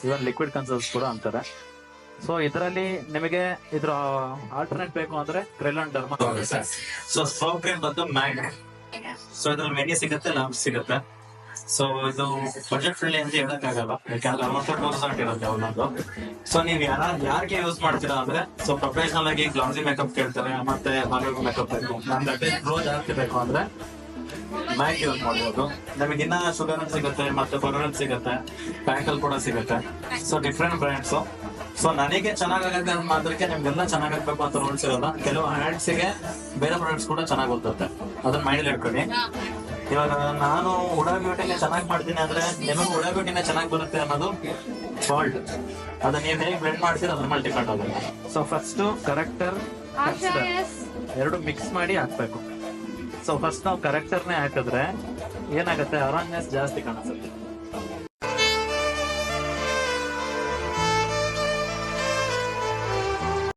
ಇವನ್ liquid ಕನ್ಸಲ್ಸ್ ಕೂಡ ಅಂತಾರೆ. So ಇದರಲ್ಲಿ ನಿಮಗೆ ಇದ್ರ ಆಲ್ಟರ್ನೇಟ್ ಬೇಕು ಅಂದ್ರೆ ಕ್ರೆಲಾನ್ ಡರ್ಮಾ. ಸೊ ಸ್ಟ್ರಾವ್ ಕ್ರೀಮ್ ಬಂದು ಮ್ಯಾಗ್. ಸೊ ಇದ್ರಲ್ಲಿ ಮೆನಿ ಸಿಗುತ್ತೆ, ಲ್ಯಾಂಪ್ ಸಿಗುತ್ತೆ. ಸೊ ಇದು ಬಜೆಟ್ ಫ್ರೆಂಡ್ಲಿ ಅಂತ ಹೇಳಕ್ಕಾಗಲ್ಲ, ಯಾಕಂದ್ರೆ ಆಲ್ಮೋಸ್ಟ್ 2,000 ಇರುತ್ತೆ ಒಂದೊಂದು. ಸೊ ನೀವು ಯಾರಿಗೆ ಯೂಸ್ ಮಾಡ್ತೀರಾ ಅಂದ್ರೆ, ಸೊ ಪ್ರೊಫೆಷನಲ್ ಆಗಿ ಗ್ಲೌಸಿ ಮೇಕಪ್ ಕೇಳ್ತಾರೆ, ಮತ್ತೆ ಬಾಲಿವುಡ್ ಮೇಕಪ್ ಬೇಕು, ನಮ್ಗೆ ಗ್ಲೋ ಜಾಸ್ತಿ ಬೇಕು ಅಂದ್ರೆ ಮ್ಯಾಗ್ ಯೂಸ್ ಮಾಡ್ಬೋದು. ನಮಗೆ ಇನ್ನ ಶುಗರ್ ಸಿಗುತ್ತೆ, ಮತ್ತೆ ಕೊರಲ್ ಸಿಗುತ್ತೆ, ಪ್ಯಾಂಕಲ್ ಕೂಡ ಸಿಗುತ್ತೆ. So different brands. ಸೊ ನನಗೆ ಚೆನ್ನಾಗತ್ತೆ ಮಾತ್ರಕ್ಕೆ ನಿಮ್ಗೆಲ್ಲ ಚೆನ್ನಾಗಾಗ್ಬೇಕು ಅಂತ ರೂಲ್ಸ್ ಇರಲ್ಲ. ಕೆಲವು ಹ್ಯಾಂಡ್ಸಿಗೆ ಬೇರೆ ಪ್ರಾಡಕ್ಟ್ಸ್ ಕೂಡ ಚೆನ್ನಾಗಿ ಓದುತ್ತೆ, ಅದನ್ನ ಮೈಂಡ್ ಇಟ್ಕೊಳ್ಳಿ. ಇವಾಗ ನಾನು ಹುಡಾ ಬ್ಯೂಟಿನೇ ಚೆನ್ನಾಗಿ ಮಾಡ್ತೀನಿ ಅಂದ್ರೆ ನಿಮಗೆ ಹುಡಾ ಬ್ಯೂಟಿನೇ ಚೆನ್ನಾಗಿ ಬರುತ್ತೆ ಅನ್ನೋದು ಫಾಲ್ಟ್. ಅದನ್ನ ನೀವು ಹೇಗೆ ಬ್ಲೆಂಡ್ ಮಾಡ್ತೀರ ಅದ್ರ ಮೇಲೆ ಡಿಪೆಂಡ್ ಆಗುತ್ತೆ. ಸೊ ಫಸ್ಟ್ ಕರೆಕ್ಟರ್ ಎರಡು ಮಿಕ್ಸ್ ಮಾಡಿ ಹಾಕ್ಬೇಕು. ಸೊ ಫಸ್ಟ್ ನಾವು ಕರೆಕ್ಟರ್ನೇ ಹಾಕಿದ್ರೆ ಏನಾಗುತ್ತೆ, ಅರಾನ್ನೆಸ್ ಜಾಸ್ತಿ ಕಾಣಿಸುತ್ತೆ.